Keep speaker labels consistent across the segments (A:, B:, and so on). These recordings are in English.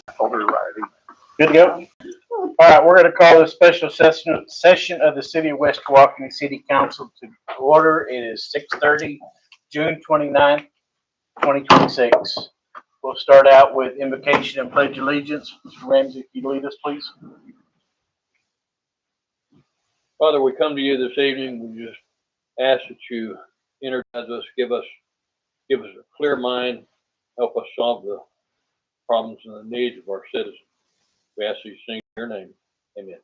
A: Good to go. All right, we're going to call this special session of the City of West Walkeny City Council to order. It is 6:30, June 29th, 2026. We'll start out with invocation and pledge allegiance. Mr. Ramsey, if you lead us, please.
B: Father, we come to you this evening. We just ask that you energize us, give us a clear mind, help us solve the problems and the needs of our citizens. We ask these things in your name. Amen.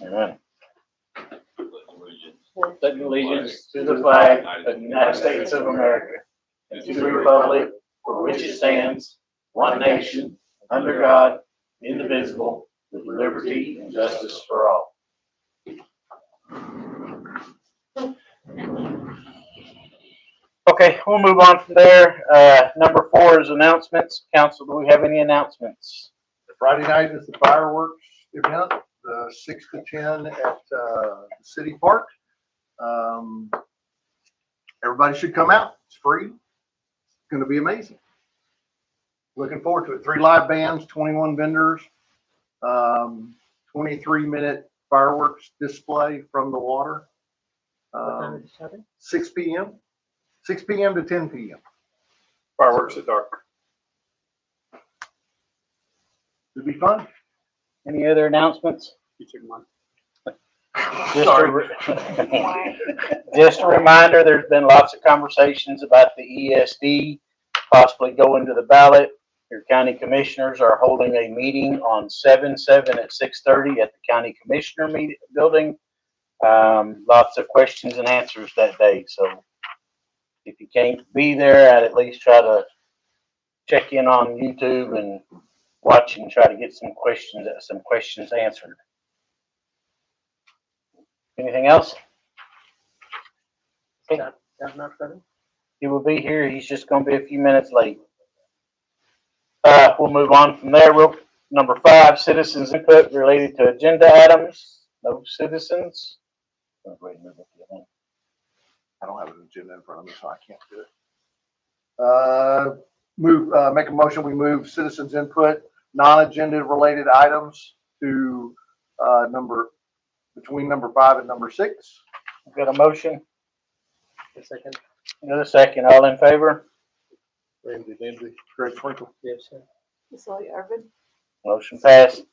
A: Amen. Pledge allegiance to the flag of the United States of America and to the republic for which it stands, one nation, under God, indivisible, with liberty and justice for all. Okay, we'll move on from there. Number 4 is announcements. Council, do we have any announcements?
C: Friday night is the fireworks event, 6 to 10 at the City Park. Everybody should come out. It's free. It's going to be amazing. Looking forward to it. 3 live bands, 21 vendors, 23-minute fireworks display from the water. 6 p.m. 6 p.m. to 10 p.m.
A: Fireworks at dark.
C: It'll be fun.
A: Any other announcements?
C: You took mine.
A: Just a reminder, there's been lots of conversations about the ESD possibly going to the ballot. Your county commissioners are holding a meeting on 7/7 at 6:30 at the county commissioner building. Lots of questions and answers that day. So if you can't be there, I'd at least try to check in on YouTube and watch and try to get some questions answered. Anything else? Okay. He will be here. He's just going to be a few minutes late. We'll move on from there. Number 5, citizens input related to agenda items. No citizens.
C: I don't have an agenda in front of me, so I can't do it. Make a motion. We move citizens input, non-agenda related items to between number 5 and number 6.
A: We've got a motion.
C: A second.
A: Another second. All in favor?
C: Ramsey, Greg Twinkle.
B: Yes, sir.
D: Irvin.
A: Motion passed.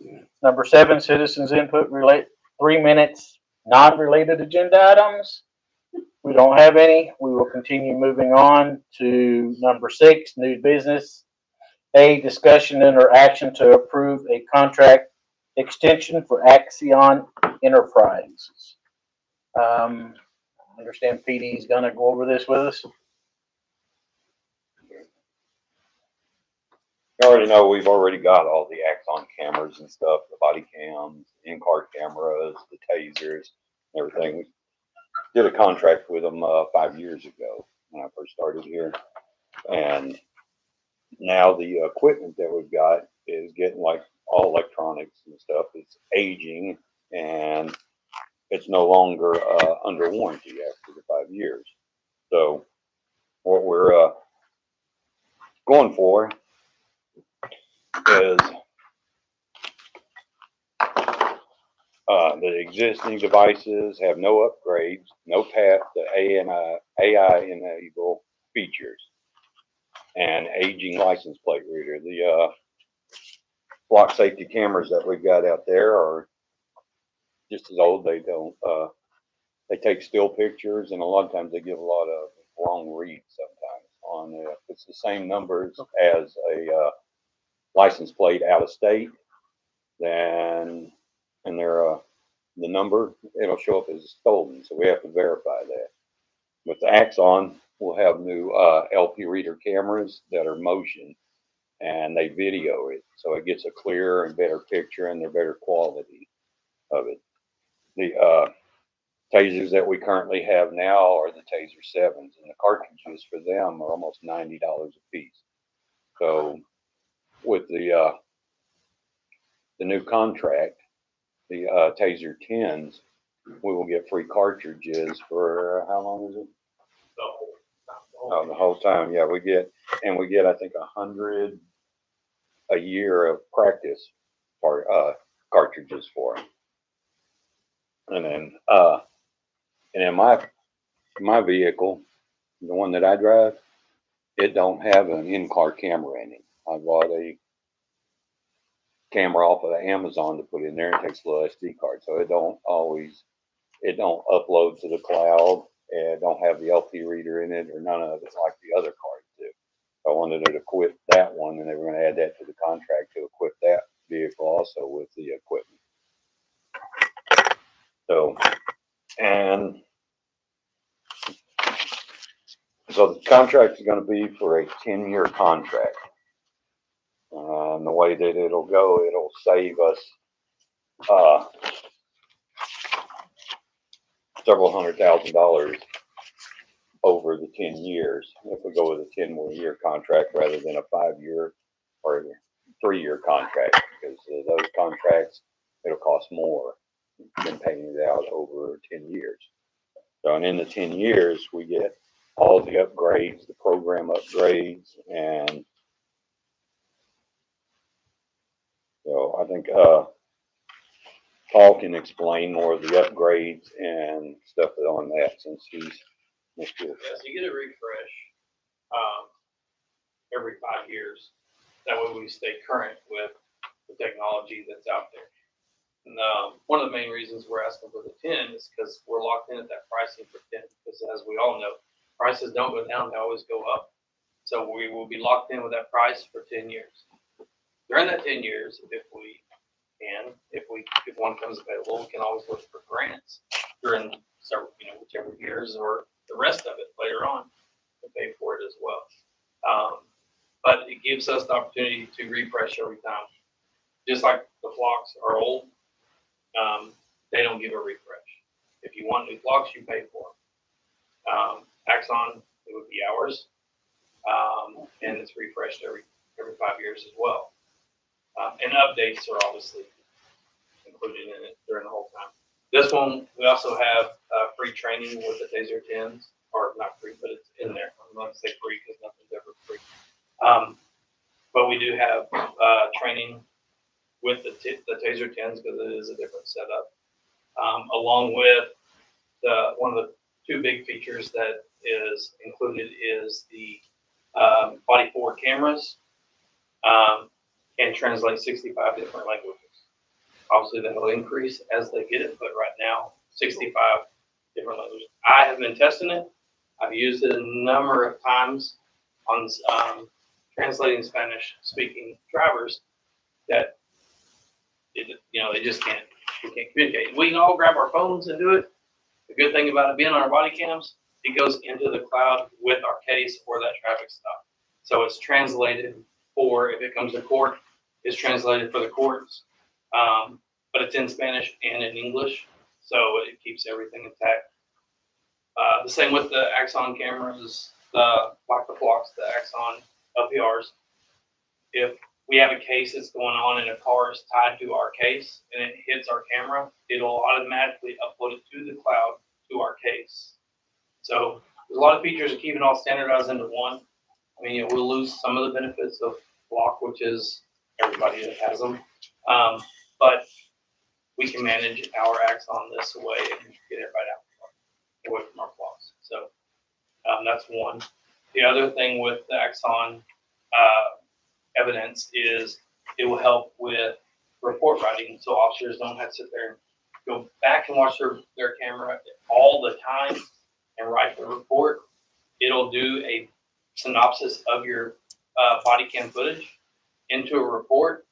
A: Number 7, citizens input 3 minutes, non-related agenda items. We don't have any. We will continue moving on to number 6, new business. A, discussion and or action to approve a contract extension for Axion Enterprises. I understand PD is going to go over this with us.
E: You already know we've already got all the Axon cameras and stuff, the body cams, in-car cameras, the tasers, everything. We did a contract with them 5 years ago when I first started here. And now the equipment that we've got is getting like all electronics and stuff. It's aging and it's no longer under warranty after the 5 years. So what we're going for is the existing devices have no upgrades, no path to AI-enabled features, and aging license plate reader. The block safety cameras that we've got out there are just as old. They don't. They take still pictures, and a lot of times they give a lot of wrong reads. Sometimes on it's the same numbers as a license plate out of state, then and they're the number, it'll show up as stolen, so we have to verify that. With the Axon, we'll have new LP reader cameras that are motion, and they video it, so it gets a clearer and better picture, and they're better quality of it. The tasers that we currently have now are the Taser 7s, and the cartridges for them are almost $90 a piece. So with the new contract, the Taser 10s, we will get free cartridges for how long is it? The whole time. Yeah, we get I think 100 a year of practice for, cartridges for them. And then, my vehicle, the one that I drive, it don't have an in-car camera in it. I bought a camera off of Amazon to put in there. It takes a little SD card, so it don't upload to the cloud, and it don't have the LP reader in it or none of it like the other cards do. I wanted to equip that one, and they were going to add that to the contract to equip that vehicle also with the equipment. So, so the contract is going to be for a 10-year contract. The way that it'll go, it'll save us several $100,000 over the 10 years if we go with a 10-year contract rather than a 5-year or 3-year contract, because those contracts, it'll cost more than paying it out over 10 years. So, and in the 10 years, we get all the upgrades, the program upgrades, and so I think Paul can explain more of the upgrades and stuff on that since he's Mr.
D: Yes, you get a refresh every 5 years. That way we stay current with the technology that's out there. And one of the main reasons we're asking for the 10 is because we're locked in at that pricing for 10. Because as we all know, prices don't go down; they always go up. So we will be locked in with that price for 10 years. During that 10 years, if one comes available, we can always look for grants during several, whichever years or the rest of it later on to pay for it as well. But it gives us the opportunity to refresh every time. Just like the flocks are old, they don't give a refresh. If you want new flocks, you pay for them. Axon, it would be ours, and it's refreshed every 5 years as well. And updates are obviously included in it during the whole time. This one, we also have free training with the Taser 10s, or not free, but it's in there. I'm not going to say free because nothing's ever free. But we do have training with the Taser 10s because it is a different setup. Along with one of the two big features that is included is the body forward cameras can translate 65 different languages. Obviously, that will increase as they get it, but right now, 65 different languages. I have been testing it. I've used it a number of times on translating Spanish-speaking drivers that they just can't communicate. We can all grab our phones and do it. The good thing about it being on our body cams, it goes into the cloud with our case or that traffic stop. So it's translated for, if it comes to court, it's translated for the courts. But it's in Spanish and in English, so it keeps everything intact. The same with the Axon cameras, like the flocks, the Axon LPRs. If we have a case that's going on and a car is tied to our case and it hits our camera, it'll automatically upload it to the cloud to our case. So there's a lot of features to keep it all standardized into one. I mean, we'll lose some of the benefits of Flock, which is everybody that has them. But we can manage our Axon this way and get everybody away from our flocks. So that's one. The other thing with the Axon evidence is it will help with report writing, so officers don't have to sit there and go back and watch their camera all the time and write the report. It'll do a synopsis of your body cam footage into a report.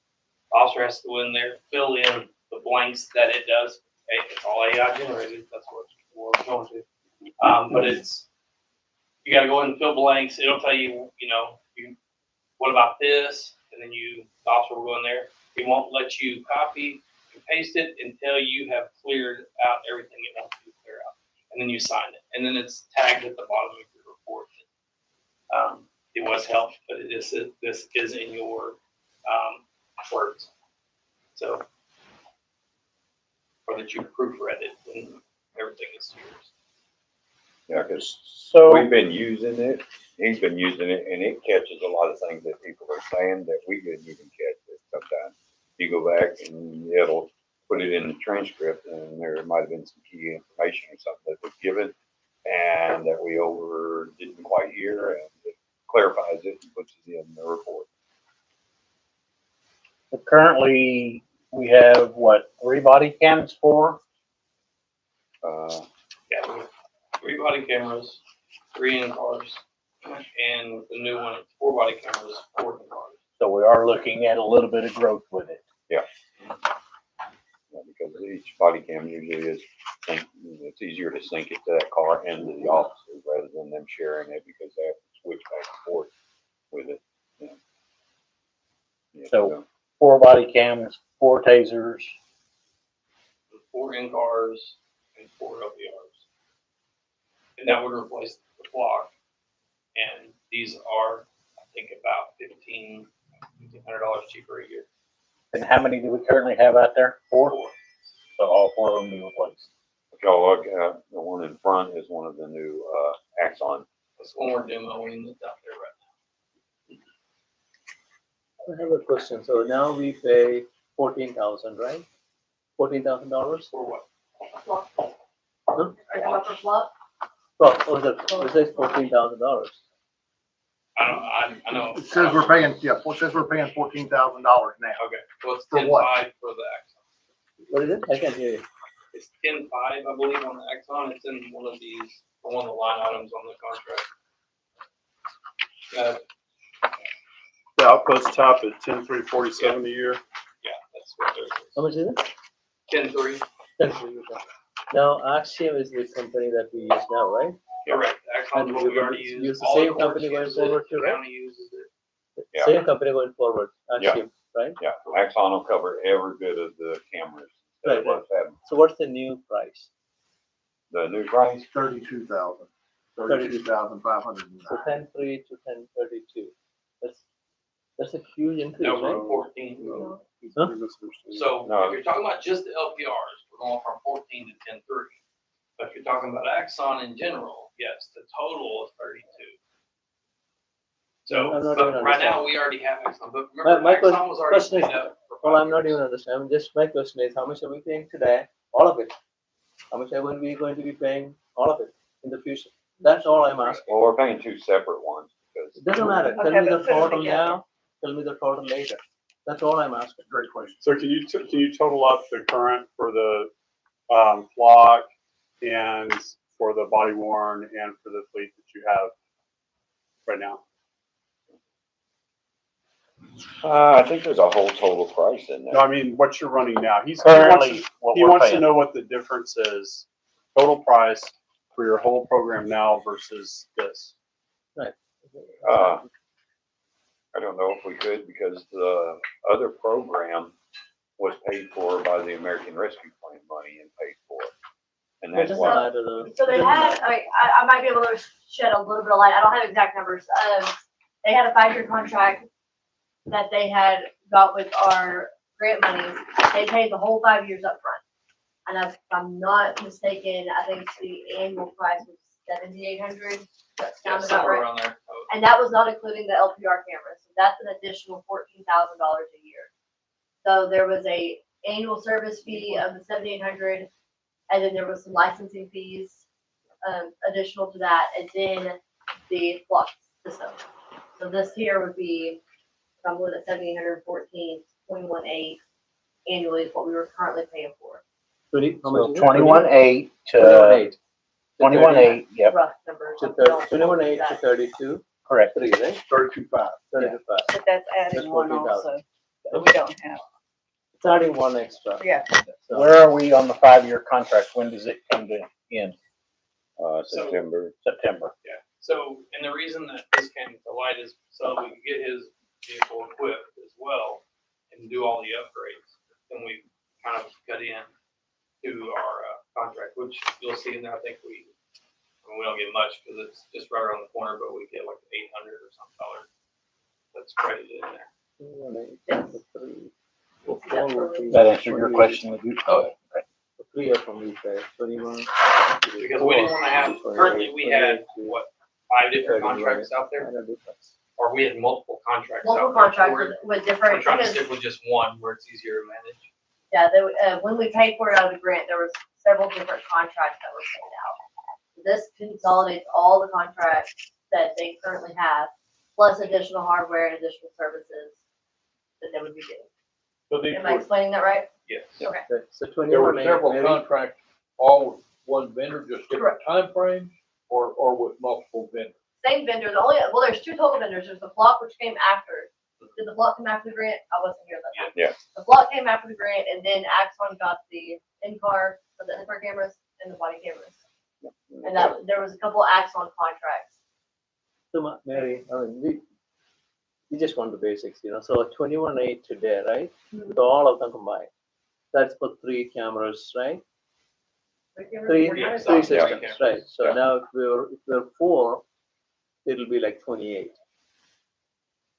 D: The officer has to go in there, fill in the blanks that it does. It's all AI generated. That's what we're going to. But you got to go in and fill blanks. It'll tell you, what about this? And then the officer will go in there. He won't let you copy and paste it until you have cleared out everything it wants you to clear out. And then you sign it. And then it's tagged at the bottom of your report. It was helped, but this is in your words. So, or that you proofread it and everything is yours.
E: Yeah, because
A: So,
E: we've been using it, he's been using it, and it catches a lot of things that people are saying that we didn't even catch. sometimes. You go back and it'll put it in the transcript, and there might have been some key information or something that was given and that we didn't quite hear, and it clarifies it and puts it in the report.
A: So currently, we have what, 3 body cams, 4?
D: Yeah, we have 3 body cameras, 3 in cars, and the new one, 4 body cameras, 4 in cars.
A: So we are looking at a little bit of growth with it.
E: Yeah, because each body cam usually is, it's easier to sync it to that car and to the officers rather than them sharing it because they have to switch back and forth with it. Yeah. Yeah,
A: So- 4 body cams, 4 tasers.
D: 4 in cars and 4 LPRs. And that would replace the flock. And these are, I think, about $1,500 cheaper a year.
A: And how many do we currently have out there? 4?
D: 4.
A: So all 4 of them be replaced.
E: If y'all look at the one in front is one of the new Axon.
D: That's one we're demoing that's out there right
F: I have a question. So now we pay 14,000, right? $14,000?
D: now. For what?
G: Flop.
F: Huh?
G: Are you talking about for flop?
F: Well, it says $14,000.
D: I know.
C: It says we're paying, yeah, it says we're paying $14,000 now.
D: Okay, well, it's
C: For
D: 10.5
C: what?
D: for the Axon.
F: What is it? I can't hear you.
D: It's 10.5, I believe, on the Axon. It's in one of these, one of the line items on the contract.
H: The outpost top at 10,347 a year.
D: Yeah, that's what theirs
F: How much is it?
D: is. 10.3,
F: That's really good. Now, Axiom is the company that we use now, right?
D: correct. Axon's
F: And
D: what
F: we're
D: we
F: gonna
D: already
F: use
D: use.
F: the
D: All
F: same
D: courts
F: company going
D: use it.
F: forward too,
D: The
F: right?
D: county uses it.
E: Yeah.
F: Same company going forward,
E: Yeah.
F: Axiom, right?
E: Yeah, Axon will cover every bit of the cameras.
F: Right, right.
E: Us having
F: So what's the new price?
E: the new price.
C: 32,000. 32,509.
F: So 10.3 to 10.32. That's a huge increase,
D: No, we're
F: right?
D: 14.
F: Huh?
D: So
E: No.
D: if you're talking about just the LPRs, we're going from 14 to 10.3. But if you're talking about Axon in general, yes, the total is 32. So,
F: I'm not
D: but
F: even
D: right now,
F: understanding.
D: we already have Axon, but remember,
F: My
D: Axon was already
F: question is-
D: paid up. for
F: Well,
D: 5
F: I'm not
D: years.
F: even understanding. Just my question is, how much are we paying today? All of it. How much are we going to be paying? All of it in the future. That's all I'm asking.
E: Well, we're paying 2 separate ones because.
F: It doesn't matter. Tell
G: Okay,
F: me the
G: but put them
F: total
G: together.
F: now. Tell me the total later. That's all I'm asking.
C: Great question.
H: So can you total up the current for the flock and for the body worn and for the fleet that you have right now?
E: I think there's a whole total price in
H: No,
E: there.
H: I mean, what you're running now.
A: Currently, what
H: He
A: we're
H: wants to
A: paying.
H: know what the difference is, total price for your whole program now versus this.
E: Uh, I don't know if we could because the other program was paid for by the American Rescue Plan money and paid for it. And
F: It
E: that's
F: doesn't
E: why,
F: matter though.
G: So they had, I might be able to shed a little bit of light. I don't have exact numbers. They had a 5-year contract that they had got with our grant money. They paid the whole 5 years up front. And if I'm not mistaken, I think the annual price was 7,800. That
D: Yeah,
G: sounds about
D: somewhere
G: right.
D: around there.
G: And that was not including the LPR cameras. So that's an additional $14,000 a year. So there was a annual service fee of the 7,800, and then there was some licensing fees, additional to that, and then the flux system. So this here would be, if I'm looking at 7,814, 21,800 annually is what we were currently paying for.
F: 20, how much
A: So
F: is it?
A: 21.8 to
F: 21.8.
A: 21.8, yep,
G: Rough numbers.
F: To 21.8 to 32,
A: correct.
F: 3, right?
C: 32,500.
F: 32.5.
I: But that's
F: That's
I: adding one
F: 14,000.
I: also, that we don't have.
F: It's adding one extra.
I: Yeah.
F: So,
A: Where are we on the 5-year contract? When does it come to end?
E: September.
A: September.
D: So, and the reason that this came to light is so we could get his vehicle equipped as well and do all the upgrades. Then we kind of cut in to our contract, which you'll see in there. I think we don't get much because it's just right around the corner, but we get like 800 or something dollars that's credited in there.
F: 21.8 to 3. So 4 would be
A: That answered your
F: 28.
A: question? Would you?
D: Oh.
F: So 3 are from each side, 21.
D: Because we didn't want to have, currently we had, what, 5 different contracts out there?
F: Minor difference.
D: or we had multiple contracts
G: multiple
D: out there. So
G: contracts
D: we're,
G: with
D: we're
G: different,
D: trying to
G: because,
D: stick with just one where it's easier to manage.
G: yeah, when we paid for it out of the grant, there was several different contracts that were paid out. This consolidates all the contracts that they currently have, plus additional hardware and additional services that they would be getting.
B: So these
G: Am I
B: were,
G: explaining that right?
D: Yes.
G: Okay.
F: Okay, so
B: there were
F: 21,
B: several
F: Mary,
B: contracts, all with one vendor, just different timeframes, or with multiple vendors?
G: Same vendor, there's two total vendors. There's the Flock, which came after. Did the Flock come after the grant? I wasn't here at that time.
E: Yeah.
G: The Flock came after the grant, and then Axon got the in-car, the in-car cameras and the body cameras. And that, there was a couple Axon contracts.
F: so Mary, I mean, we just want the basics, you know, so 21.8 today, right?
G: Mhm.
F: So all of them combined, that's for 3 cameras, right? Three
D: Yeah,
F: three
D: so- yeah.
F: systems, right? So
E: Yeah.
F: now if we're 4, it'll be like 28,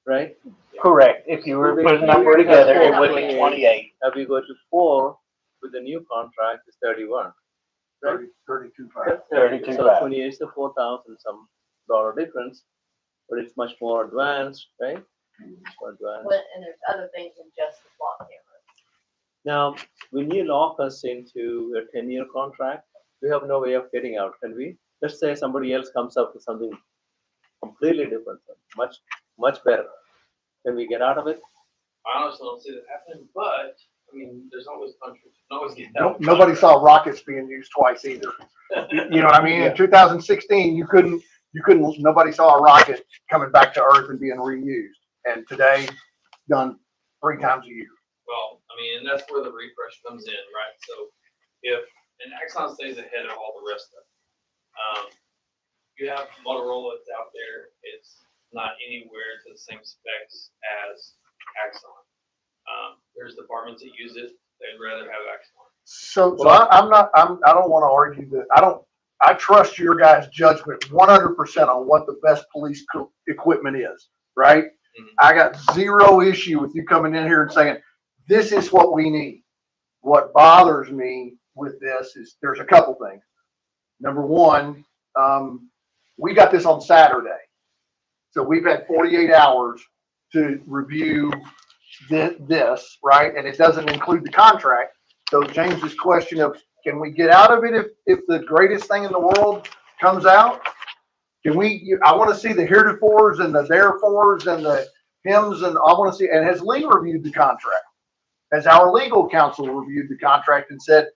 F: right?
A: Correct. If you were to put a number together, it would be 28.
F: If we go to 4 with the new contract, it's 31. Right.
C: 32.5.
A: 32.5.
F: So 28 is the 4,000 some dollar difference, but it's much more advanced, right? More advanced.
G: And there's other things than just the Flock cameras.
F: Now, when you lock us into a 10-year contract, we have no way of getting out, can we? Let's say somebody else comes up with something completely different, much better. Can we get out of it?
D: I honestly don't see that happening, but, I mean, there's always countries, you can always get
C: No,
D: that.
C: nobody saw rockets being used twice either. You know what I mean? In 2016, you couldn't, nobody saw a rocket coming back to Earth and being reused. And today, done 3 times a year.
D: Well, I mean, and that's where the refresh comes in, right? So if an Axon stays ahead of all the rest of it, you have Motorola that's out there, it's not anywhere to the same specs as Axon. There's departments that use it, they'd rather have Axon.
C: So I don't want to argue that. I trust your guys' judgment 100% on what the best police equipment is, right?
D: Mhm.
C: I got 0 issue with you coming in here and saying, this is what we need. What bothers me with this is there's a couple things. Number one, we got this on Saturday. So we've had 48 hours to review this, right? And it doesn't include the contract. So James's question of, can we get out of it if the greatest thing in the world comes out? I want to see the heretofores and the therefores and the hymns, and I want to see, and has Lee reviewed the contract? Has our legal counsel reviewed the contract and said,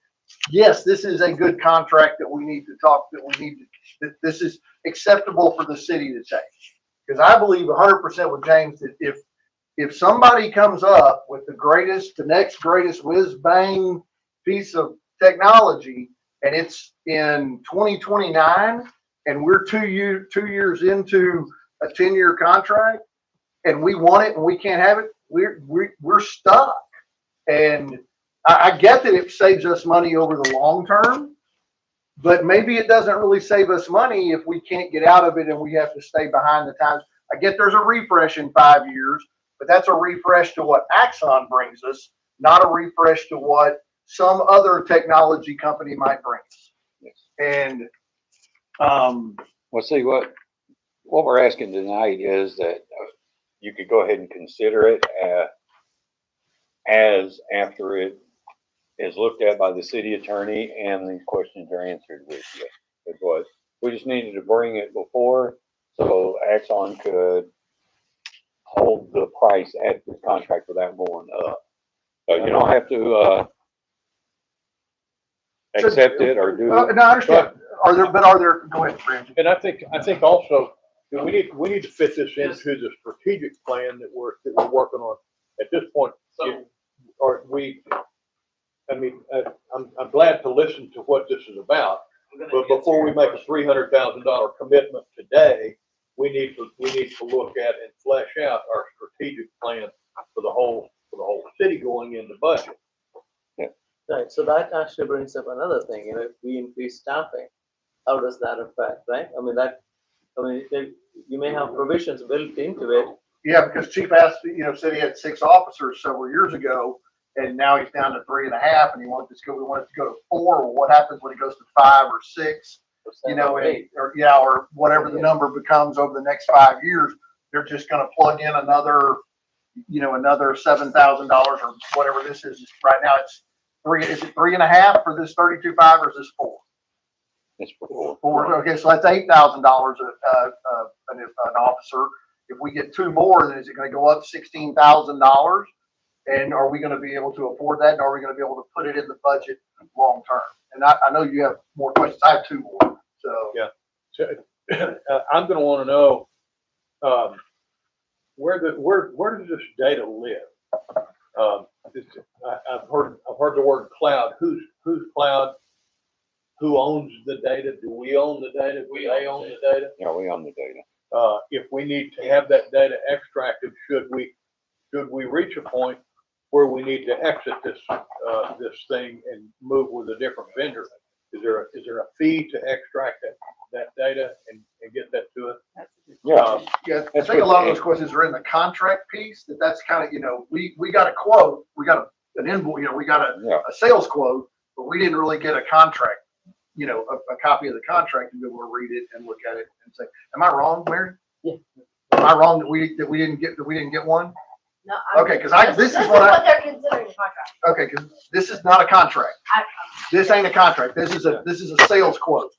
C: yes, this is a good contract that we need to talk, that this is acceptable for the city to take? Because I believe 100% with James that if somebody comes up with the next greatest whiz bang piece of technology, and it's in 2029, and we're 2 years into a 10-year contract, and we want it and we can't have it, we're stuck. And I get that it saves us money over the long term, but maybe it doesn't really save us money if we can't get out of it and we have to stay behind the times. I get there's a refresh in 5 years, but that's a refresh to what Axon brings us, not a refresh to what some other technology company might bring us.
E: Yes.
C: And
E: Well, see, what we're asking tonight is that you could go ahead and consider it as after it is looked at by the city attorney and these questions are answered with you. It was, we just needed to bring it before so Axon could hold the price at the contract without going up. So you don't have to accept it or do it.
C: no, I understand. Are there, go ahead, Ramsey.
B: And I think also, we need to fit this into the strategic plan that we're working on at this point.
D: So,
B: I'm glad to listen to what this is about,
D: I'm gonna
B: but
D: answer
B: before
D: your
B: we make a
D: question.
B: $300,000 commitment today, we need to look at and flesh out our strategic plan for the whole city going into budget.
F: Right, so that actually brings up another thing, you know, if we increase staffing, how does that affect, right? You may have provisions built into it.
C: Yeah, because Chief asked, said he had 6 officers several years ago, and now he's down to 3.5, and we want it to go to 4. Well, what happens when it goes to 5 or 6? Or whatever the number becomes over the next 5 years? they're just gonna plug in another, another $7,000 or whatever this is. Right now it's is it 3.5 for this 32.5 or is this 4?
E: It's for
C: Four, okay, so that's $8,000 an officer. If we get 2 more, then is it gonna go up $16,000? And are we gonna be able to afford that? And are we gonna be able to put it in the budget long term? And I know you have more questions. I have 2 more, so.
B: Yeah. So, I'm gonna wanna know, where does this data live? I've heard the word cloud. Whose cloud? Who owns the data? Do we own the data? Do they own the data?
E: Yeah, we own the data.
B: If we need to have that data extracted, should we reach a point where we need to exit this thing and move with a different vendor? Is there a fee to extract that data and get that to us?
E: Yeah.
C: Yeah, I think a lot of those questions are in the contract piece, that's kind of, we got a quote, we got an invoice, we got
E: Yeah.
C: a sales quote, but we didn't really get a contract, a copy of the contract and be able to read it and look at it and say, am I wrong, Mary?
F: Yeah.
C: Am I wrong that we didn't get one?
G: No,
C: Okay, because this is what
G: they're considering the contract.
C: okay, because this is not a contract. This ain't a contract. This is a sales quote.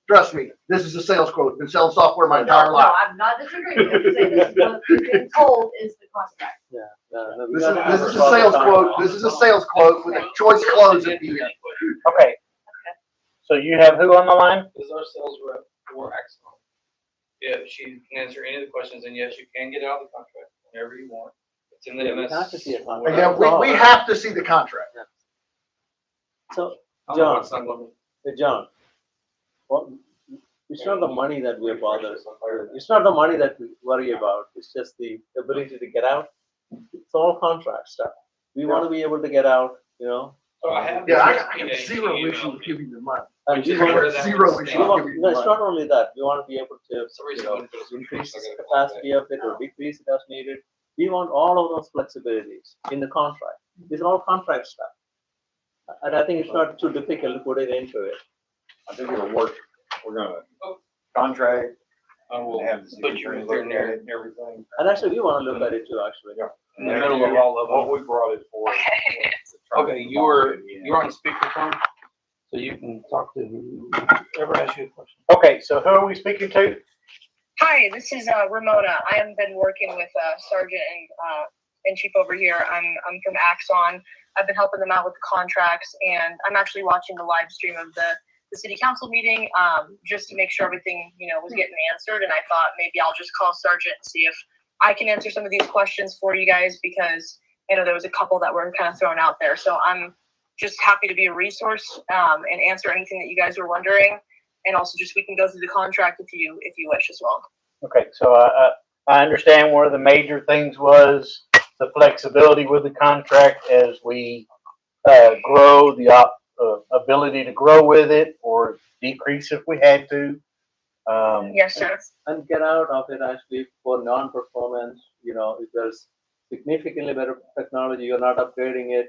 C: Trust me, this is a sales quote. Been selling software my entire
G: No,
C: life.
G: I'm not disagreeing. I'm saying this is what we've been told is the contract.
F: Yeah. No, we
C: This
F: gotta
C: is
F: have
C: a sales quote. This is a sales quote with a choice close at the end.
A: Okay. So you have who on the line?
D: This is our sales rep for Axon. Yeah, she can answer any of the questions, and yes, you can get out of the contract whenever you want. It's in the
F: Yeah, we
D: MS.
F: have to see a contract.
C: Yeah, we have to see the contract.
F: So,
D: I don't know
F: John,
D: what's not going
F: hey, John, what, it's not the money that we are bothered. It's not the money that we worry about. It's just the ability to get out. It's all contract stuff. We want to be able to get out,
D: So I have.
C: Yeah, I
D: this
C: got
D: PA
C: zero
D: email
C: issue with
D: me.
C: giving you the money.
F: And
D: Which
F: we
D: is
F: want,
D: where that
C: Zero
D: was
C: issue.
F: we
D: stated.
F: want, no, it's not only that. We want to be able to,
D: Sorry,
F: you
D: someone
F: know,
D: put us
F: increase
D: first.
F: the capacity of it or decrease it as needed. We want all of those flexibilities in the contract. These are all contract stuff. And I think it's not too difficult to put it into it.
E: I think it'll work. We're gonna contract,
D: I will
E: have the
D: put you in there and everything.
F: And actually, we want to look at it too, actually.
E: Yeah.
D: In the middle of all of them.
E: what we brought it for.
D: Okay, you're on speakerphone, so you can talk to whoever asks you a question.
A: Okay, so who are we speaking to?
J: Hi, this is Ramona. I have been working with Sergeant and Chief over here. I'm from Axon. I've been helping them out with the contracts, and I'm actually watching the live stream of the city council meeting just to make sure everything was getting answered. And I thought maybe I'll just call Sergeant and see if I can answer some of these questions for you guys, because I know there was a couple that were kind of thrown out there. So I'm just happy to be a resource and answer anything that you guys were wondering. And also just we can go through the contract if you wish as well.
A: Okay, so I understand one of the major things was the flexibility with the contract as we grow, the ability to grow with it or decrease if we had to.
J: Yes, sir.
F: And get out of it actually for non-performance, if there's significantly better technology, you're not upgrading it,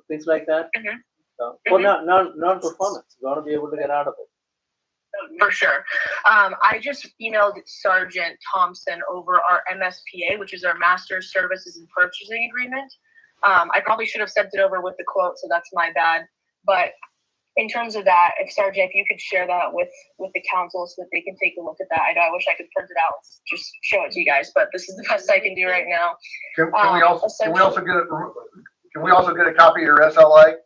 F: things like that.
J: Mhm.
F: So, for non-performance, you want to be able to get out of it.
J: For sure. I just emailed Sergeant Thompson over our MSPA, which is our Master Services and Purchasing Agreement. I probably should have sent it over with the quote, so that's my bad. But in terms of that, if you could share that with the council so that they can take a look at that. I wish I could print it out and just show it to you guys, but this is the best I can do right now.
C: Can we also get a copy of your SLA?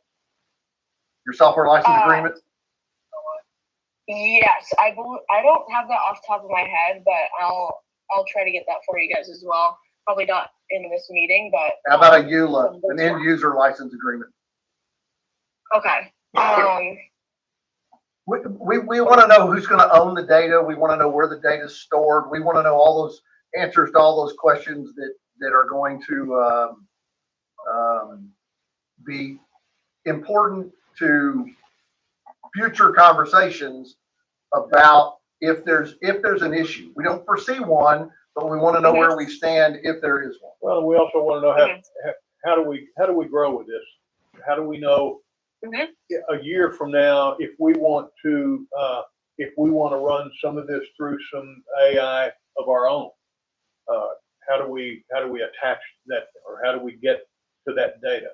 C: Your software license agreement?
J: Yes, I don't have that off the top of my head, but I'll try to get that for you guys as well. Probably not in this meeting, but
C: How about a EULA, an end user license agreement?
J: okay.
C: We want to know who's going to own the data. We want to know where the data is stored. We want to know all those answers to all those questions that are going to be important to future conversations about if there's an issue. We don't foresee one, but we want to know where we stand if there is one.
B: Well, we also want to know how do we grow with this? How do we know a year from now if we want to run some of this through some AI of our own?
K: how do we attach that, or how do we get to that data?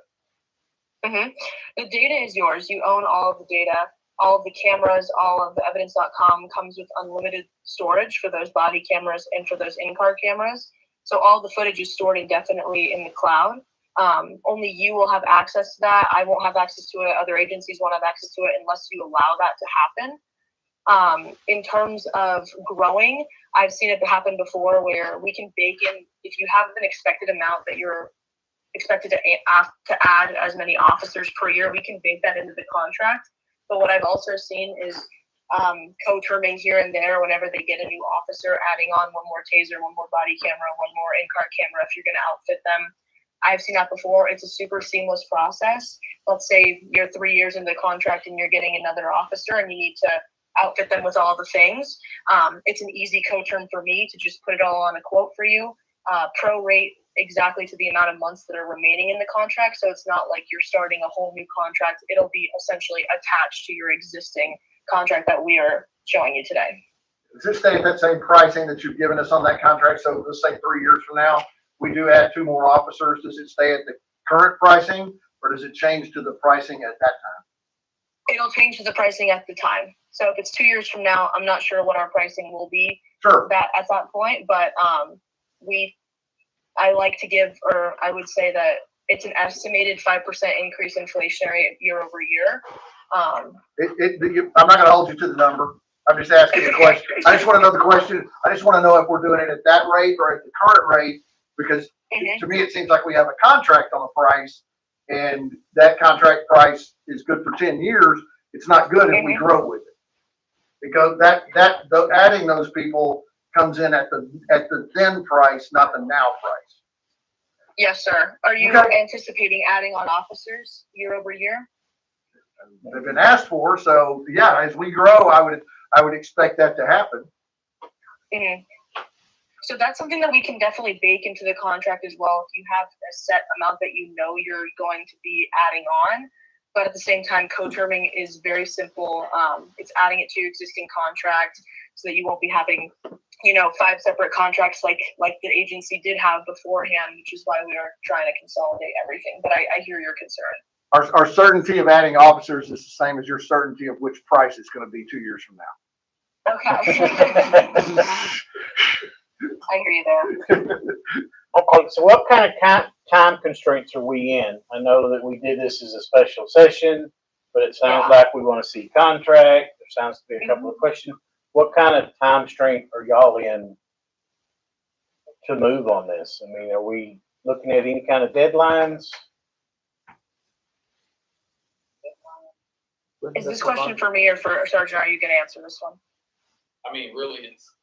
J: Mm-hmm. The data is yours. You own all of the data, all of the cameras, all of the evidence.com comes with unlimited storage for those body cameras and for those in-car cameras. So all the footage is stored indefinitely in the cloud. Only you will have access to that. I won't have access to it. Other agencies won't have access to it unless you allow that to happen. In terms of growing, I've seen it happen before where we can bake in, if you have an expected amount that you're expected to add as many officers per year, we can bake that into the contract. But what I've also seen is co-terming here and there whenever they get a new officer, adding on one more taser, one more body camera, one more in-car camera if you're going to outfit them. I've seen that before. It's a super seamless process. Let's say you're 3 years into the contract and you're getting another officer and you need to outfit them with all the things. It's an easy co-term for me to just put it all on a quote for you, prorate exactly to the amount of months that are remaining in the contract. So it's not like you're starting a whole new contract. It'll be essentially attached to your existing contract that we are showing you today.
C: Does it stay at that same pricing that you've given us on that contract? So let's say 3 years from now, we do add 2 more officers. Does it stay at the current pricing or does it change to the pricing at that time?
J: It'll change to the pricing at the time. So if it's 2 years from now, I'm not sure what our pricing will be
C: Sure.
J: at that point, but I like to give, or I would say that it's an estimated 5% increase inflationary year over year.
C: I'm not going to hold you to the number. I'm just asking a question. I just want to know the question. I just want to know if we're doing it at that rate or at the current rate, because to me, it seems like we have a contract on a price and that contract price is good for 10 years. It's not good if we grow with it, because adding those people comes in at the then price, not the now price.
J: Yes, sir. Are you anticipating adding on officers year over year?
C: They've been asked for, so yeah, as we grow, I would expect that to happen.
J: Mm-hmm. So that's something that we can definitely bake into the contract as well. If you have a set amount that you know you're going to be adding on, but at the same time, co-terming is very simple. It's adding it to your existing contract so that you won't be having 5 separate contracts like the agency did have beforehand, which is why we are trying to consolidate everything. But I hear your concern.
C: Our certainty of adding officers is the same as your certainty of which price it's going to be 2 years from now.
J: Okay. I hear you there.
A: Okay, so what kind of time constraints are we in? I know that we did this as a special session, but it sounds like we want to see contract. There sounds to be a couple of questions. What kind of time constraint are y'all in to move on this? I mean, are we looking at any kind of deadlines?
J: Is this question for me or for Sergeant? Are you going to answer this one?
D: I mean, really, it's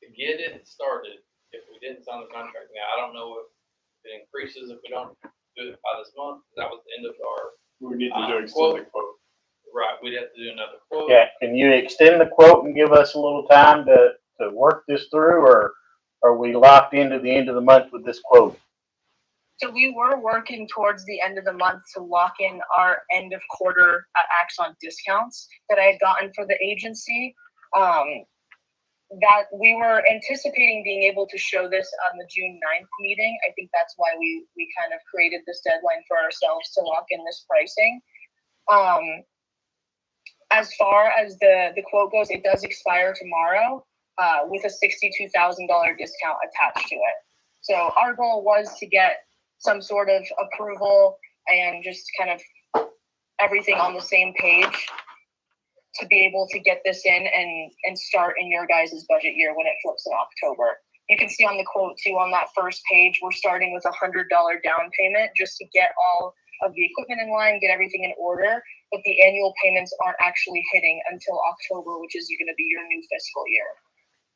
D: to get it started. If we didn't sign the contract now, I don't know if it increases if we don't do it by this month. That was the end of our.
H: We need to do extended quote.
D: Right, we'd have to do another quote.
A: Yeah, can you extend the quote and give us a little time to work this through, or are we locked into the end of the month with this quote?
J: So we were working towards the end of the month to lock in our end of quarter Axon discounts that I had gotten for the agency. That we were anticipating being able to show this on the June 9th meeting. I think that's why we kind of created this deadline for ourselves to lock in this pricing. As far as the quote goes, it does expire tomorrow with a $62,000 discount attached to it. So our goal was to get some sort of approval and just kind of everything on the same page to be able to get this in and start in your guys' budget year when it flips in October. You can see on the quote too, on that first page, we're starting with $100 down payment just to get all of the equipment in line, get everything in order, but the annual payments aren't actually hitting until October, which is going to be your new fiscal year.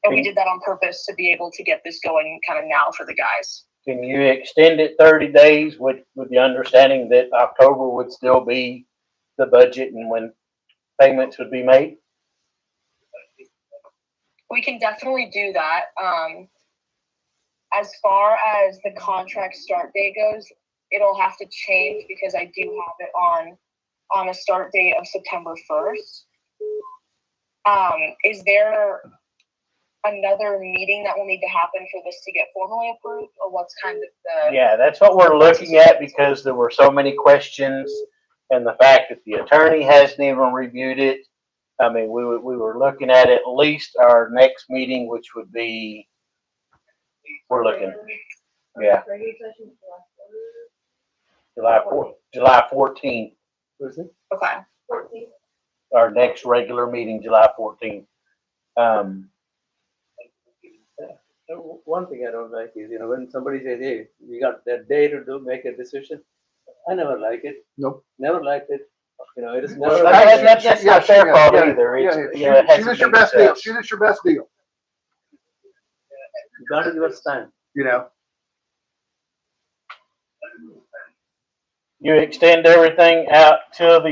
J: And we did that on purpose to be able to get this going kind of now for the guys.
A: Can you extend it 30 days with the understanding that October would still be the budget and when payments would be made?
J: We can definitely do that. As far as the contract start date goes, it'll have to change because I do have it on a start date of September 1st. Is there another meeting that will need to happen for this to get formally approved, or what's kind of the?
A: Yeah, that's what we're looking at because there were so many questions and the fact that the attorney hasn't even reviewed it. I mean, we were looking at least our next meeting, which would be, we're looking, yeah,
G: Regular session,
A: July 14th,
F: Who's it?
J: Okay.
G: 14th.
A: our next regular meeting, July 14th.
F: One thing I don't like is, when somebody says, hey, you got that day to make a decision, I never like it.
C: Nope.
F: Never liked it. It is
C: Well,
F: never.
A: That's not their fault
C: yeah,
A: either.
C: yeah,
A: It's,
C: yeah.
A: it hasn't
C: Shoot us your
A: been
C: best deal.
A: discussed.
C: Shoot us your best deal,
F: You gotta give us time.
C: you know?
A: You extend everything out till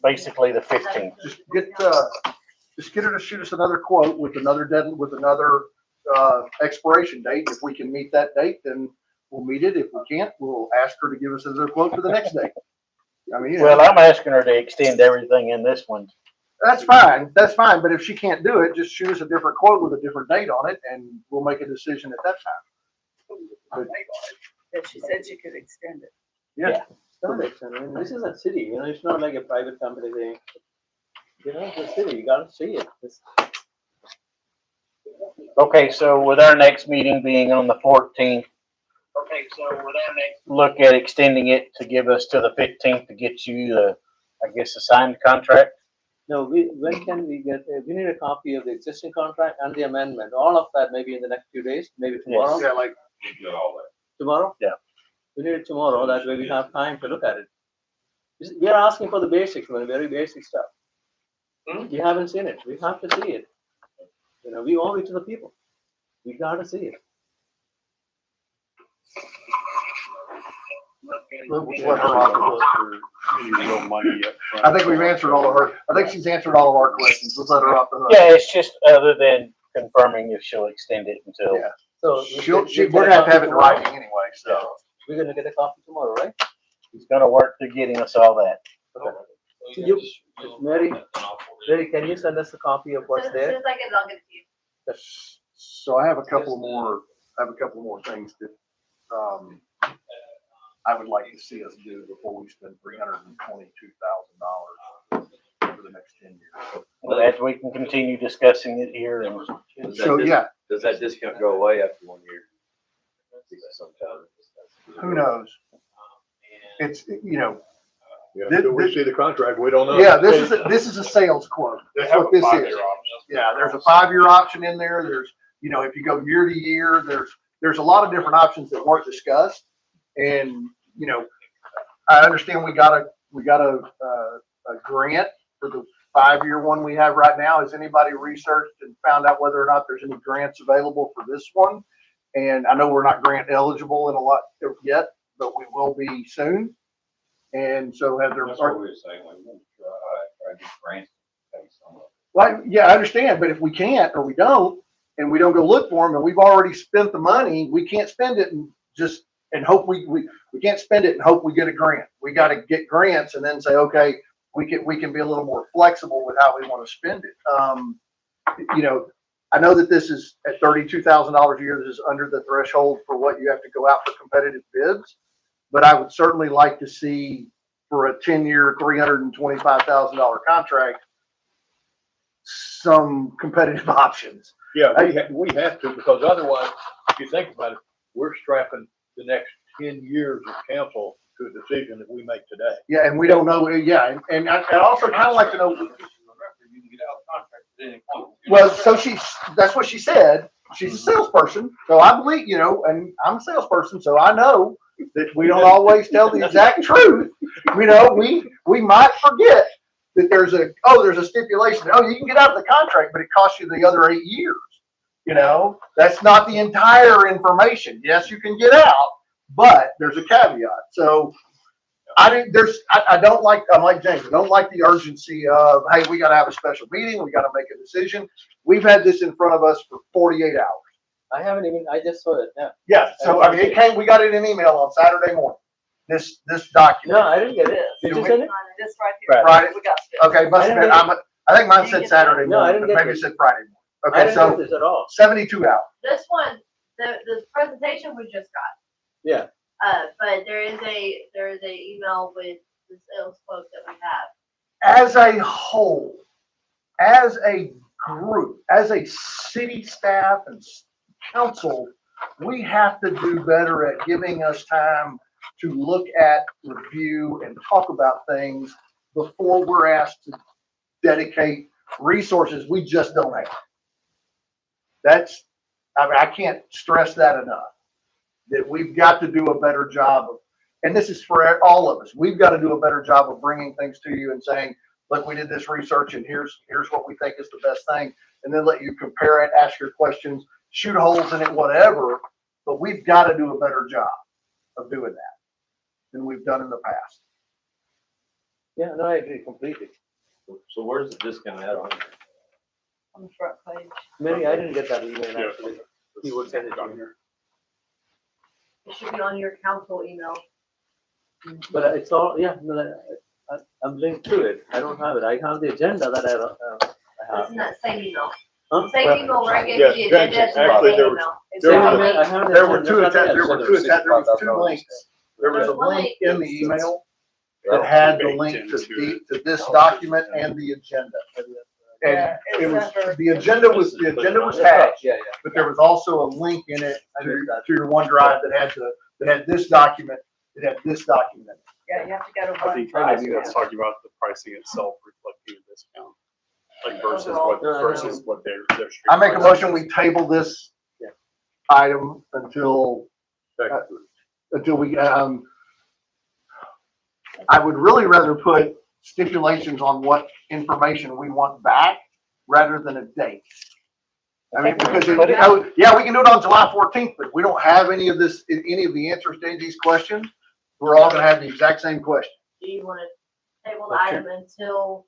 A: basically the 15th.
C: Just get her to shoot us another quote with another expiration date. If we can meet that date, then we'll meet it. If we can't, we'll ask her to give us another quote for the next date. I mean,
A: Well, I'm asking her to extend everything in this one.
C: that's fine. That's fine. But if she can't do it, just shoot us a different quote with a different date on it, and we'll make a decision at that time.
I: That she said she could extend it.
C: Yeah.
F: This is a city, it's not like a private company thing. It's a city, you gotta see it.
A: Okay, so with our next meeting being on the 14th,
D: Okay, so we're there next.
A: look at extending it to give us to the 15th to get you the, I guess, a signed contract.
F: No, when can we get, we need a copy of the existing contract and the amendment, all of that maybe in the next few days, maybe tomorrow.
C: Yeah, like,
F: Tomorrow?
A: Yeah.
F: We need it tomorrow, that way we have time to look at it. We are asking for the basics, very basic stuff. You haven't seen it, we have to see it. We owe it to the people. We gotta see it.
C: let her rock it.
H: Any real money up front.
C: I think we've answered all of her. I think she's answered all of our questions. Let's let her off the hook.
A: Yeah, it's just other than confirming if she'll extend it until,
C: Yeah.
F: So.
C: We're gonna have to have it in writing anyway, so.
F: We're gonna get a copy tomorrow, right?
A: he's gonna work to getting us all that.
F: You- Mary, can you send us a copy of what's
G: As soon
F: there?
G: as I get it, I'll get it to you.
C: So I have a couple more things that, I would like to see us do before we spend $322,000 over the next 10 years.
A: But as we can continue discussing it here and
C: So, yeah,
L: Does that discount go away after 1 year? Sometime.
C: who knows? It's,
K: Yeah, until we see the contract, we don't know.
C: yeah, this is a sales quote.
H: They
C: That's
H: have
C: what
H: a
C: this is.
H: 5-year option.
C: Yeah, there's a 5-year option in there. There's, if you go year to year, there's a lot of different options that weren't discussed. And, I understand we got a grant for the 5-year one we have right now. Has anybody researched and found out whether or not there's any grants available for this one? And I know we're not grant eligible in a lot yet, but we will be soon. And so have there,
E: That's what we were saying, we want to try to get grants to pay some of it.
C: well, yeah, I understand, but if we can't, or we don't go look for them, and we've already spent the money, we can't spend it and hope we can't spend it and hope we get a grant. We got to get grants and then say, okay, we can be a little more flexible with how we want to spend it. I know that this is at $32,000 a year. This is under the threshold for what you have to go out for competitive bids. But I would certainly like to see, for a 10-year, $325,000 contract, some competitive options.
K: Yeah, we have to, because otherwise, if you think about it, we're strapping the next 10 years of council to a decision that we make today.
C: Yeah, and we don't know. Yeah, and I also kind of like to know.
D: You can get out of contract at any point.
C: Well, so that's what she said. She's a salesperson, so I believe, and I'm a salesperson, so I know that we don't always tell the exact truth. We might forget that there's a stipulation. Oh, you can get out of the contract, but it costs you the other 8 years. That's not the entire information. Yes, you can get out, but there's a caveat. So I'm like James, I don't like the urgency of, hey, we got to have a special meeting. We got to make a decision. We've had this in front of us for 48 hours.
F: I just saw it, yeah.
C: Yeah. So, we got it in email on Saturday morning. This document.
F: No, I didn't get it. Did you send it?
I: This right here.
C: Friday.
I: We got it.
C: Okay. Must have been, I think mine said Saturday
F: No, I
C: morning,
F: didn't
C: but
F: get
C: maybe
F: it.
C: it said Friday morning.
F: I
C: Okay,
F: didn't
C: so
F: get this at all.
C: 72 hours.
G: This one, the presentation we just got.
F: Yeah.
G: But there is a email with the sales quote that we have.
C: As a whole, as a group, as a city staff and council, we have to do better at giving us time to look at, review, and talk about things before we're asked to dedicate resources we just don't have. That's, I can't stress that enough, that we've got to do a better job of, and this is for all of us, we've got to do a better job of bringing things to you and saying, look, we did this research and here's what we think is the best thing, and then let you compare it, ask your questions, shoot holes in it, whatever, but we've got to do a better job of doing that than we've done in the past.
F: Yeah, no, I agree completely.
L: So where's the discount at on?
I: On the front page.
F: Mary, I didn't get that email
H: Yeah.
F: actually. He would send it to
H: Down
F: me.
H: here.
G: It should be on your council email.
F: But it's all, yeah, no, I'm linked to it. I don't have it. I have the agenda that I
G: It's
F: have.
G: in that same email.
F: Huh?
G: Same
F: Well,
G: email where I gave
K: Yes,
G: you the agenda. It's in that
K: actually,
G: same
K: there was-
G: email. It's
K: there
G: in
K: was
G: the
K: a-
G: link.
F: I have the
C: There were
F: agenda,
C: two
F: there's nothing
C: attachments,
F: else.
C: there was two links. There was a link in the email that had the link to this document and the agenda. And
I: Yeah, it's
C: it was,
I: under-
C: the agenda was attached,
F: Yeah, yeah.
C: but there was also a link in it to your OneDrive that had this document, it had this document.
I: Yeah, you have to go to
H: I
I: one.
H: think
I: price.
H: that's talking about the pricing itself reflecting a discount, like versus
I: Overall.
H: what they're.
C: I make a motion, we table this
F: Yeah.
C: item until we, I would really rather put stipulations on what information we want back rather than a date. I mean, because, yeah, we can do it on July 14th, but if we don't have any of this, any of the answers to any of these questions, we're all gonna have the exact same question.
G: Do you want to table the item until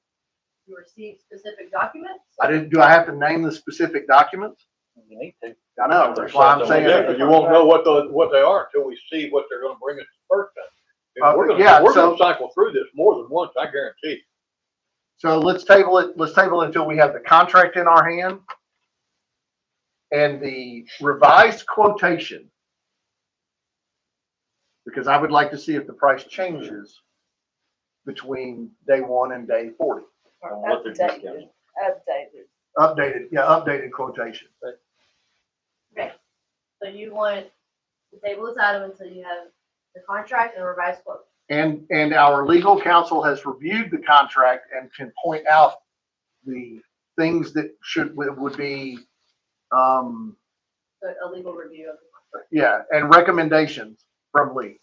G: you receive specific documents?
C: Do I have to name the specific documents?
A: You need to.
C: I know, that's why I'm saying.
K: Yeah, 'cause you won't know what they are until we see what they're gonna bring us the first time. And We're
C: yeah,
K: gonna
C: so-
K: cycle through this more than once, I guarantee.
C: So let's table it until we have the contract in our hand and the revised quotation. Because I would like to see if the price changes between day 1 and day 40.
I: Or
L: what they're
I: updated, updated.
C: Updated quotation.
G: Okay, so you want to table this item until you have the contract and revised quote.
C: And our legal counsel has reviewed the contract and can point out the things that would be,
G: So a legal review of the contract.
C: yeah, and recommendations from Lee.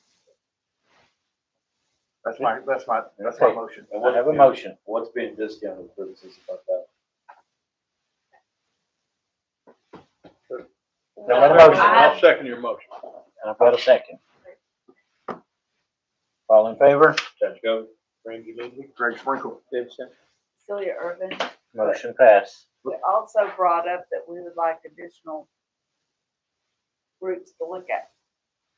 C: That's my motion.
A: I have a motion.
L: What's being discounted for this is about that?
A: I have a motion.
K: I'll second your motion.
A: And I've got a second. All in favor?
L: Judge Go.
K: Randy Lindsay.
C: Greg Sprinkle.
I: Celia Irvin.
A: Motion passed.
I: We also brought up that we would like additional groups to look at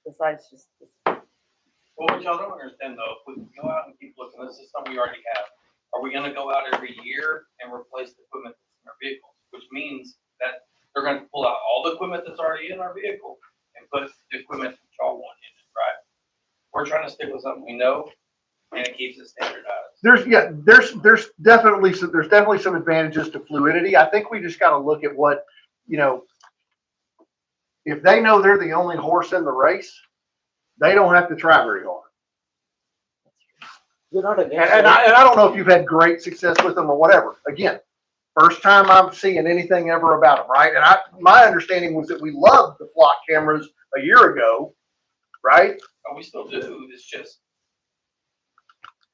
I: besides just this.
D: Well, what y'all don't understand though, if we go out and keep looking, this is something we already have. Are we gonna go out every year and replace the equipment that's in our vehicles? Which means that they're gonna pull out all the equipment that's already in our vehicle and put the equipment that y'all want in it, right? We're trying to stick with something we know and it keeps it standardized.
C: There's definitely some advantages to fluidity. I think we just got to look at what, if they know they're the only horse in the race, they don't have to try very hard.
F: You're not
C: And
F: against
C: I don't know if you've had great success with them or whatever. Again, first time I'm seeing anything ever about them, right? And my understanding was that we loved the flock cameras a year ago, right?
D: Oh, we still do, it's just,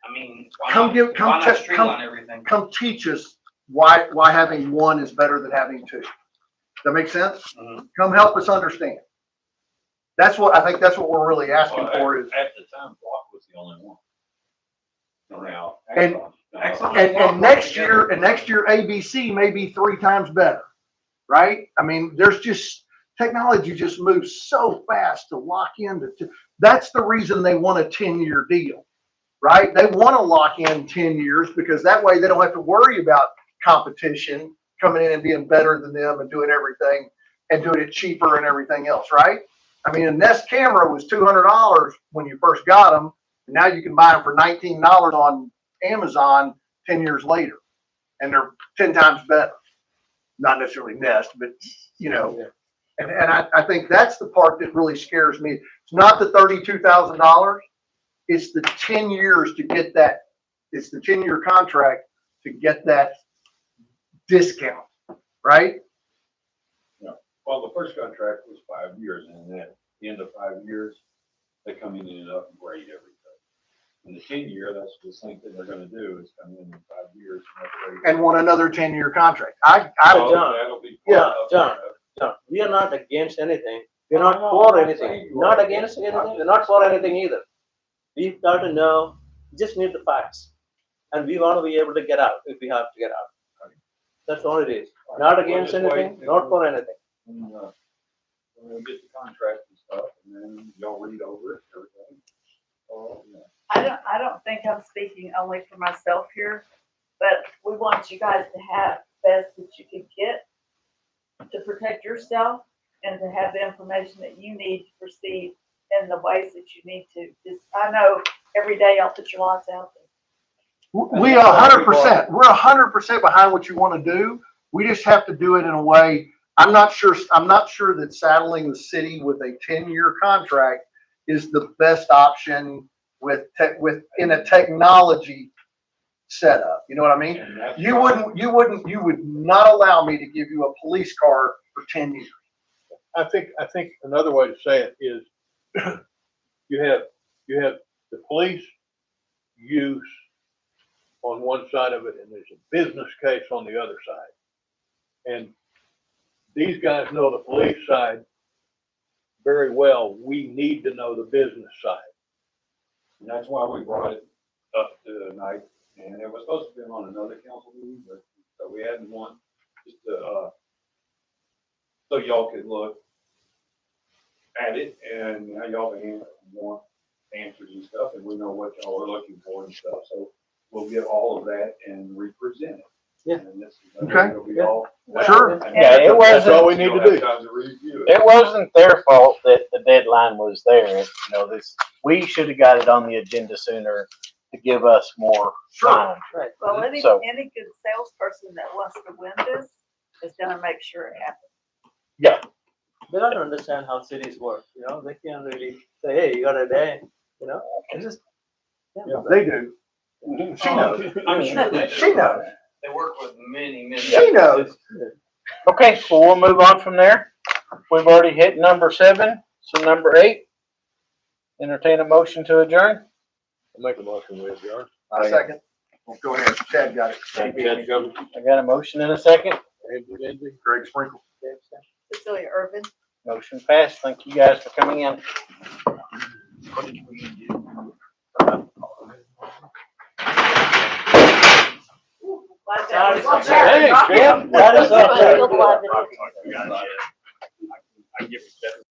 D: I mean, why
C: Come
D: not
C: check-
D: streamline everything?
C: Come teach us why having one is better than having two. Does that make sense?
D: Mhm.
C: Come help us understand. That's what we're really asking for is,
E: At the time, Block was the only one. Now.
C: And-
D: Excellent.
C: and next year ABC may be 3 times better, right? I mean, technology just moves so fast to lock into. That's the reason they want a 10-year deal, right? They want to lock in 10 years because that way they don't have to worry about competition coming in and being better than them and doing everything and doing it cheaper and everything else, right? I mean, a Nest camera was $200 when you first got them. Now you can buy them for $19 on Amazon 10 years later, and they're 10 times better. Not necessarily Nest, but you know, and I think that's the part that really scares me. It's not the $32,000. It's the 10 years to get that. It's the 10-year contract to get that discount, right?
M: Well, the first contract was 5 years, and then at the end of 5 years, they come in and upgrade everything. In the 10-year, that's the same thing they're gonna do, is come in 5 years and upgrade.
C: And want another 10-year contract.
F: So, John,
M: That'll be
F: yeah,
M: part of
F: John.
M: it.
F: John, we are not against anything. We're not for anything. Not against anything. We're not for anything either. We've got to know, just need the facts. And we want to be able to get out if we have to get out. That's all it is. Not against anything, not for anything.
M: And, we'll get the contract and stuff, and then y'all read over it, everything. Oh, yeah.
I: I don't think I'm speaking only for myself here, but we want you guys to have the best that you can get to protect yourself and to have the information that you need to proceed in the ways that you need to. Just, I know every day y'all put your lights out there.
C: We are 100%. We're 100% behind what you want to do. We just have to do it in a way. I'm not sure that saddling the city with a 10-year contract is the best option in a technology setup. You know what I mean?
M: And that's
C: You
M: why-
C: you would not allow me to give you a police car for 10 years.
K: I think another way to say it is you have the police use on one side of it, and there's a business case on the other side. And these guys know the police side very well. We need to know the business side.
M: And that's why we brought it up tonight, and it was supposed to be on another council meeting, but so we had one just to, so y'all could look at it, and now y'all can want answers and stuff, and we know what y'all are looking for and stuff, so we'll get all of that and represent it.
F: Yeah.
M: And this is,
C: Okay.
M: it'll be all.
C: Sure.
A: Yeah, it
K: That's all
A: wasn't,
K: we need
M: You'll
K: to
M: have
K: do.
M: time to review
A: it wasn't their fault that the deadline was there. You know, we should have got it on the agenda sooner to give us more time.
F: Right.
I: Well, any
A: So-
I: good salesperson that wants to win this is gonna make sure it happens.
A: Yeah,
F: They don't understand how cities work, you know, they can't really say, hey, you got a day, you know, it's just.
C: Yeah, they do. She knows.
D: I'm sure they
C: She knows.
D: They work with many.
C: She knows.
A: okay, well, we'll move on from there. We've already hit number 7, so number 8. Entertain a motion to adjourn.
K: I'll make a motion with you.
C: A second. Well, go ahead. Chad got it.
A: I got a motion in a second.
C: Greg Sprinkle.
I: Cecilia Irvin.
A: Motion passed. Thank you guys for coming in.
F: That is up
A: there.
F: Hey, Jim, that is up there.
G: Field live video.
M: I give it better.